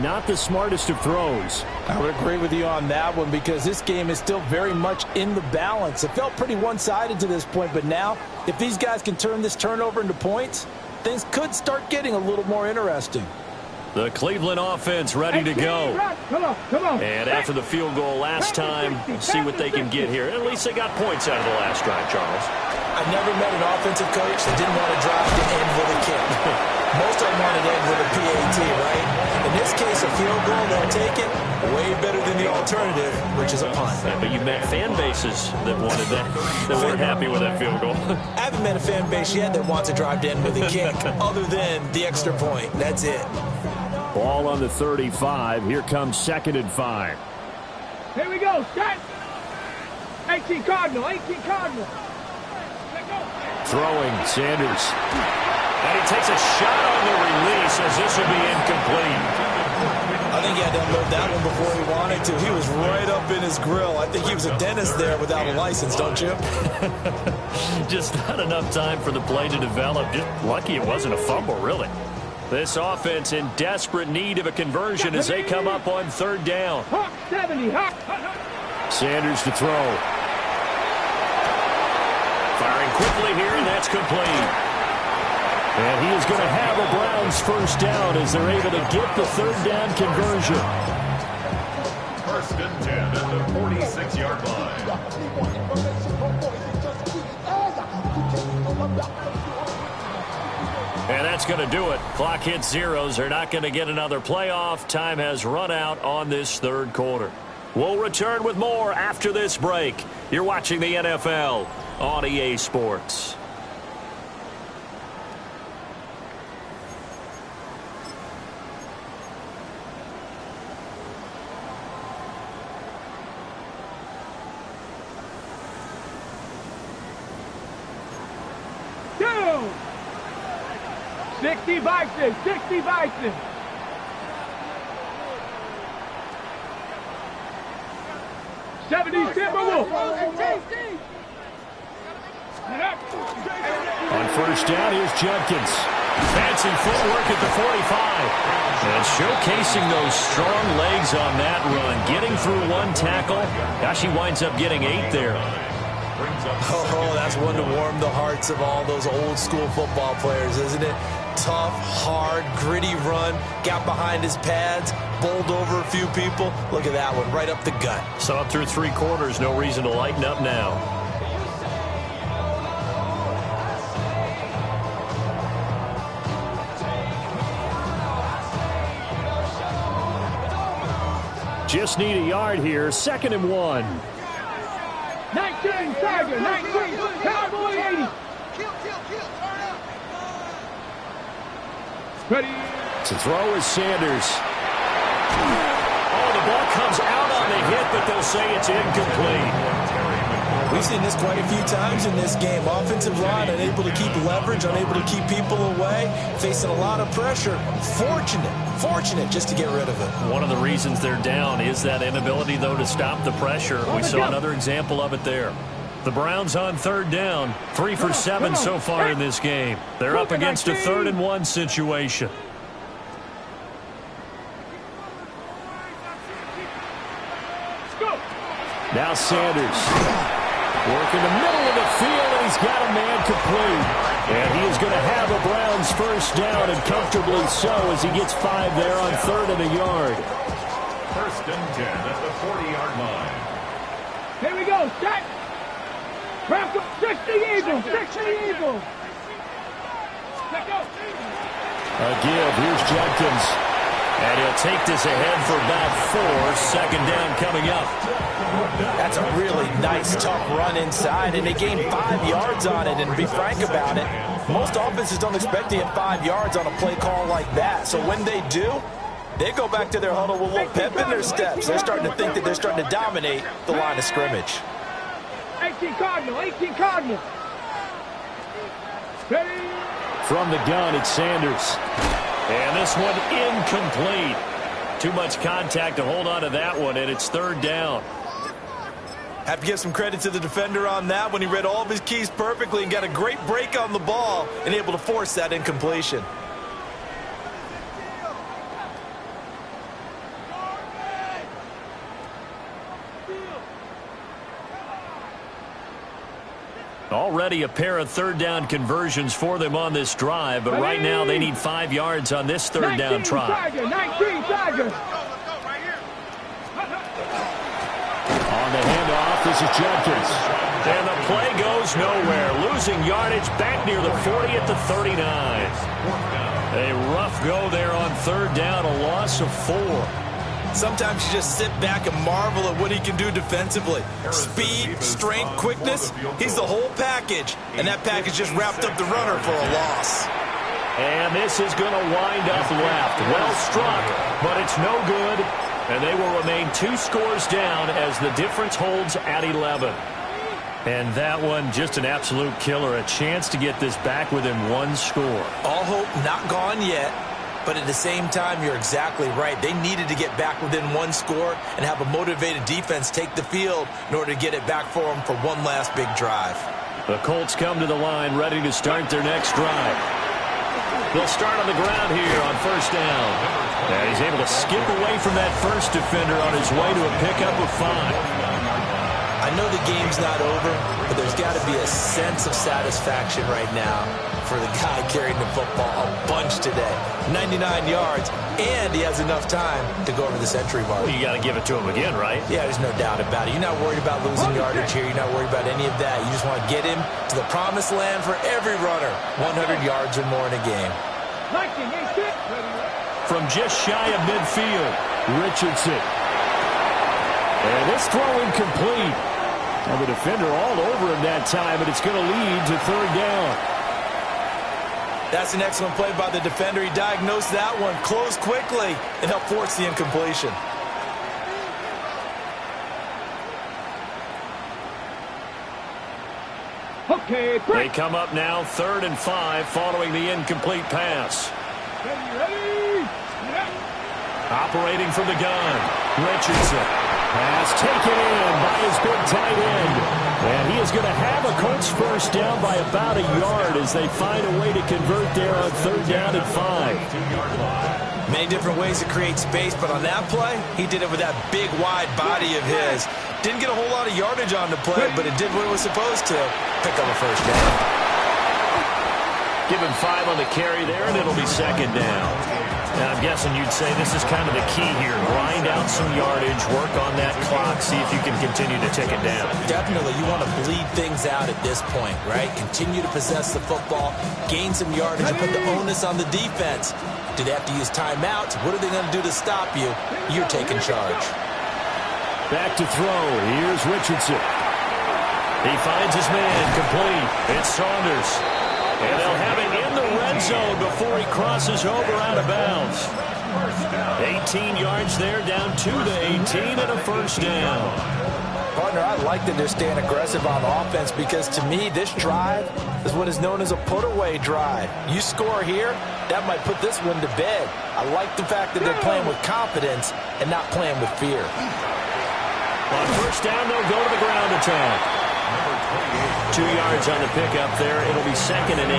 not the smartest of throws. I would agree with you on that one because this game is still very much in the balance. It felt pretty one-sided to this point, but now, if these guys can turn this turnover into points, things could start getting a little more interesting. The Cleveland offense ready to go. Come on. And after the field goal last time, we'll see what they can get here. At least they got points out of the last drive, Charles. I've never met an offensive coach that didn't want to drive to end with a kick. Most of them wanted to end with a PAT, right? In this case, a field goal, they'll take it. Way better than the alternative, which is a punt. Yeah, but you've met fan bases that wanted that, that weren't happy with that field goal. I haven't met a fan base yet that wants to drive to end with a kick, other than the extra point. That's it. Ball on the 35. Here comes 2nd and 5. Here we go, set. 18 Cardinal. Throwing, Sanders. And he takes a shot on the release as this will be incomplete. I think he had to unload that one before he wanted to. He was right up in his grill. I think he was a dentist there without a license, don't you? Just not enough time for the play to develop. Just lucky it wasn't a fumble, really. This offense in desperate need of a conversion as they come up on 3rd down. 70. Sanders to throw. Firing quickly here, and that's complete. And he is going to have a Browns first down as they're able to get the 3rd down conversion. 1st and 10 at the 46-yard line. And that's going to do it. Clock hits zeros. They're not going to get another playoff. Time has run out on this 3rd quarter. We'll return with more after this break. You're watching the NFL on EA Sports. Two. 60 Bison. 70 Timberwolves. On 1st down, here's Judkins. Fancy footwork at the 45. And showcasing those strong legs on that run. Getting through one tackle. Gosh, he winds up getting 8 there. Oh, that's one to warm the hearts of all those old school football players, isn't it? Tough, hard, gritty run. Got behind his pads. Bowled over a few people. Look at that one, right up the gut. So up through 3 quarters, no reason to lighten up now. Just need a yard here. 2nd and 1. 19 Tiger. 19 Cowboy 80. Ready. To throw is Sanders. Oh, the ball comes out on the hit, but they'll say it's incomplete. We've seen this quite a few times in this game. Offensive line unable to keep leverage, unable to keep people away, facing a lot of pressure. Fortunate just to get rid of it. One of the reasons they're down is that inability, though, to stop the pressure. We saw another example of it there. The Browns on 3rd down. 3 for 7 so far in this game. They're up against a 3rd and 1 situation. Now Sanders. Work in the middle of the field, and he's got a man complete. And he is going to have a Browns first down, and comfortably so, as he gets 5 there on 3rd and a yard. First and 10 at the 40-yard line. Here we go. Set. Rap 60 Eagles. 60 Eagles. Let's go. A give. Here's Jenkins. And he'll take this ahead for about 4. 2nd down coming up. That's a really nice, tough run inside, and they gained 5 yards on it. And to be frank about it, most offenses don't expect to get 5 yards on a play call like that. So when they do, they go back to their huddle with a little pep in their steps. They're starting to think that they're starting to dominate the line of scrimmage. 18 Cardinal. 18 Cardinal. Ready? From the gun, it's Sanders. And this one incomplete. Too much contact to hold on to that one, and it's 3rd down. Have to give some credit to the defender on that when he read all of his keys perfectly and got a great break on the ball and able to force that incompletion. Already a pair of 3rd down conversions for them on this drive, but right now they need 5 yards on this 3rd down try. 19 Tigers. On the handoff, this is Jenkins. And the play goes nowhere. Losing yardage back near the 40 at the 39. A rough go there on 3rd down, a loss of 4. Sometimes you just sit back and marvel at what he can do defensively. Speed, strength, quickness, he's the whole package. And that package just wrapped up the runner for a loss. And this is going to wind up left. Well struck, but it's no good. And they will remain 2 scores down as the difference holds at 11. And that one, just an absolute killer. A chance to get this back within 1 score. All hope not gone yet. But at the same time, you're exactly right. They needed to get back within 1 score and have a motivated defense take the field in order to get it back for them for one last big drive. The Colts come to the line ready to start their next drive. They'll start on the ground here on 1st down. And he's able to skip away from that first defender on his way to a pickup of 5. I know the game's not over, but there's got to be a sense of satisfaction right now for the guy carrying the football a bunch today. 99 yards, and he has enough time to go over the century mark. Well, you got to give it to him again, right? Yeah, there's no doubt about it. You're not worried about losing yardage here. You're not worried about any of that. You just want to get him to the promised land for every runner. 100 yards or more in a game. From just shy of midfield, Richardson. And this throw incomplete. Well, the defender all over him that time, but it's going to lead to 3rd down. That's an excellent play by the defender. He diagnosed that one, closed quickly, and helped force the incompletion. Okay, they come up now 3rd and 5 following the incomplete pass. Ready. Operating from the gun, Richardson. Pass taken in by his big tight end. And he is going to have a Colts first down by about a yard as they find a way to convert there on 3rd down and 5. Many different ways to create space, but on that play, he did it with that big, wide body of his. Didn't get a whole lot of yardage on the play, but it did what it was supposed to. Pick up a first down. Give him 5 on the carry there, and it'll be 2nd down. And I'm guessing you'd say this is kind of the key here. Grind out some yardage, work on that clock, see if you can continue to tick it down. Definitely. You want to bleed things out at this point, right? Continue to possess the football, gain some yardage, and put the onus on the defense. Do they have to use timeouts? What are they going to do to stop you? You're taking charge. Back to throw. Here's Richardson. He finds his man complete. It's Saunders. And they'll have it in the red zone before he crosses over out of bounds. 18 yards there, down to the 18 and a first down. Partner, I like that they're staying aggressive on offense because to me, this drive is what is known as a put-away drive. You score here, that might put this one to bed. I like the fact that they're playing with confidence and not playing with fear. On first down, they'll go to the ground attack. 2 yards on the pickup there. It'll be 2nd and 8.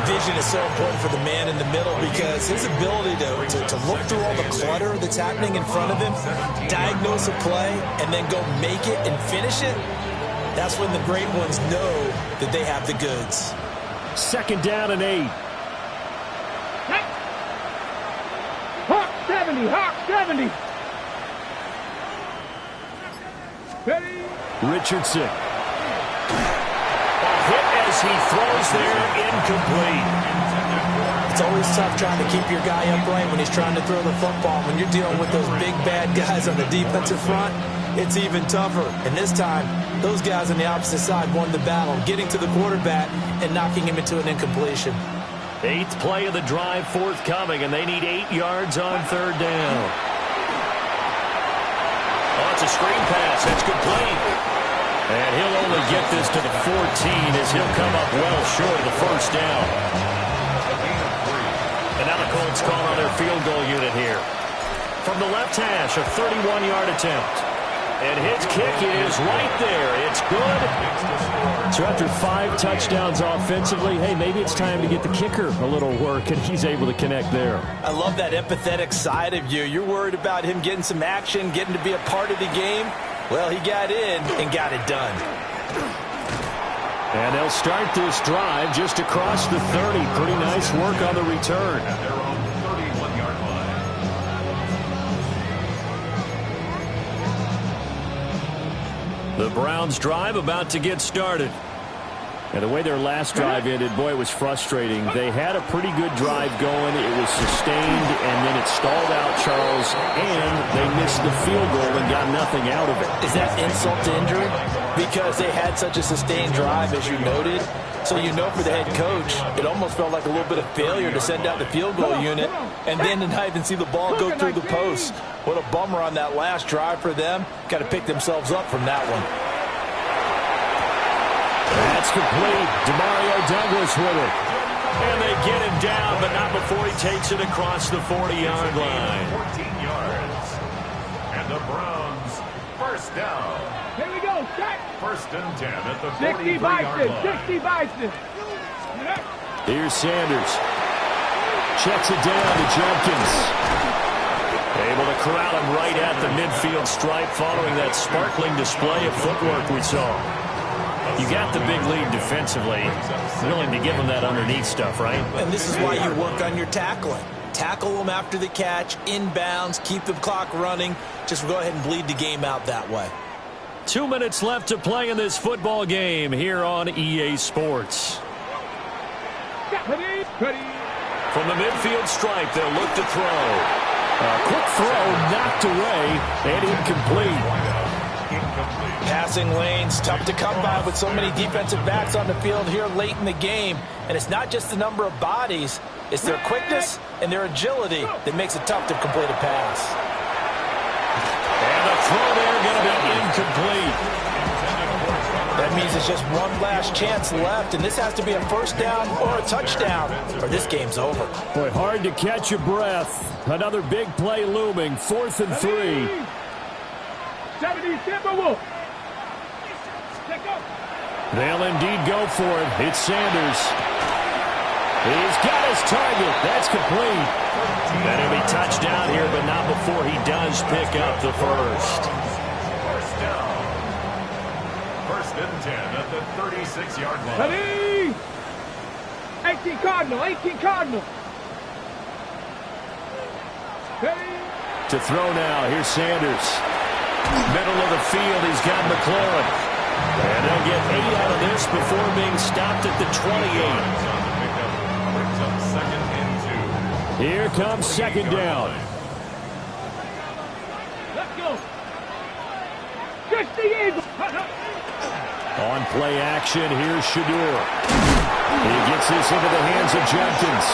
Vision is so important for the man in the middle because his ability to look through all the clutter that's happening in front of him, diagnose a play, and then go make it and finish it, that's when the great ones know that they have the goods. 2nd down and 8. Hawk 70, Hawk 70. Ready? Richardson. A hit as he throws there, incomplete. It's always tough trying to keep your guy upright when he's trying to throw the football. When you're dealing with those big, bad guys on the defensive front, it's even tougher. And this time, those guys on the opposite side won the battle, getting to the quarterback and knocking him into an incompletion. 8th play of the drive forthcoming, and they need 8 yards on 3rd down. Oh, it's a screen pass. That's complete. And he'll only get this to the 14 as he'll come up well short of the 1st down. And now the Colts call on their field goal unit here. From the left hash, a 31-yard attempt. And his kick is right there. It's good. So after 5 touchdowns offensively, hey, maybe it's time to get the kicker a little work, and he's able to connect there. I love that empathetic side of you. You're worried about him getting some action, getting to be a part of the game. Well, he got in and got it done. And they'll start this drive just across the 30. Pretty nice work on the return. At their own 31-yard line. The Browns drive about to get started. And the way their last drive ended, boy, it was frustrating. They had a pretty good drive going. It was sustained, and then it stalled out, Charles, and they missed the field goal and got nothing out of it. Is that insult to injury? Because they had such a sustained drive, as you noted. So you know for the head coach, it almost felt like a little bit of failure to send out the field goal unit and then to not even see the ball go through the post. What a bummer on that last drive for them. Got to pick themselves up from that one. That's complete. Demario Douglas with it. And they get him down, but not before he takes it across the 40-yard line. 14 yards. And the Browns, 1st down. Here we go, set. 1st and 10 at the 60 43-yard line. 60 Bison. Here's Sanders. Checks it down to Jenkins. Able to corral him right at the midfield stripe following that sparkling display of footwork we saw. You got the big lead defensively, willing to give them that underneath stuff, right? And this is why you work on your tackling. Tackle them after the catch, inbounds, keep the clock running. Just go ahead and bleed the game out that way. 2 minutes left to play in this football game here on EA Sports. Ready? From the midfield stripe, they'll look to throw. A quick throw knocked away and incomplete. Passing lanes, tough to come by with so many defensive backs on the field here late in the game. And it's not just the number of bodies, it's their quickness and their agility that makes it tough to complete a pass. And the throw there going to be incomplete. That means it's just one last chance left, and this has to be a 1st down or a touchdown, or this game's over. Boy, hard to catch your breath. Another big play looming, 4th and 3. 70 Timberwolves. They'll indeed go for it. It's Sanders. He's got his target. That's complete. That'll be touchdown here, but not before he does pick up the 1st. 1st down. 1st and 10 at the 36-yard line. Ready? 18 Cardinal, 18 Cardinal. Ready? To throw now, here's Sanders. Middle of the field, he's got McLaurin. And they'll get 8 out of this before being stopped at the 28. Brings up 2nd and 2. Here comes 2nd down. Let's go. Just the Eagles. On play action, here's Shadur. He gets this into the hands of Jenkins.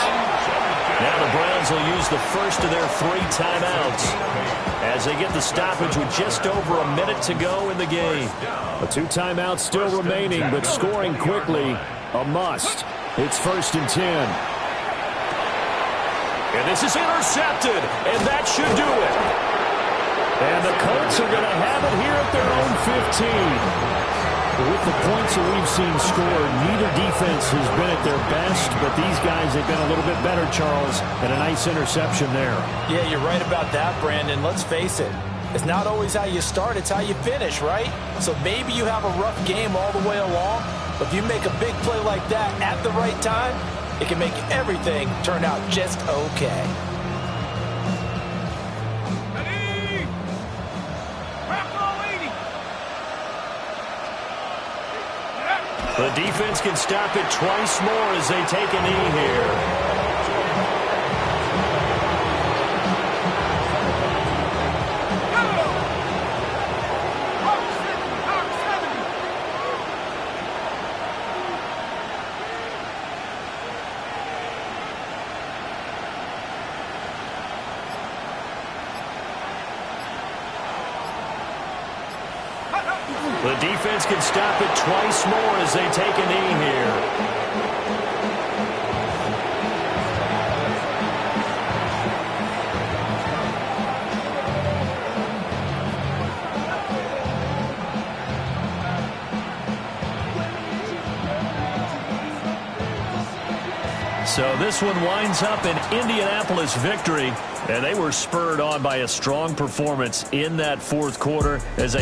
Now the Browns will use the first of their 3 timeouts as they get the stoppage with just over a minute to go in the game. 2 timeouts still remaining, but scoring quickly, a must. It's 1st and 10. And this is intercepted, and that should do it. And the Colts are going to have it here at their own 15. With the points that we've seen scored, neither defense has been at their best, but these guys have been a little bit better, Charles, and a nice interception there. Yeah, you're right about that, Brandon. Let's face it. It's not always how you start, it's how you finish, right? So maybe you have a rough game all the way along, but if you make a big play like that at the right time, it can make everything turn out just okay. The defense can stop it twice more as they take a knee here. The defense can stop it twice more as they take a knee here. So this one winds up an Indianapolis victory, and they were spurred on by a strong performance in that fourth quarter as they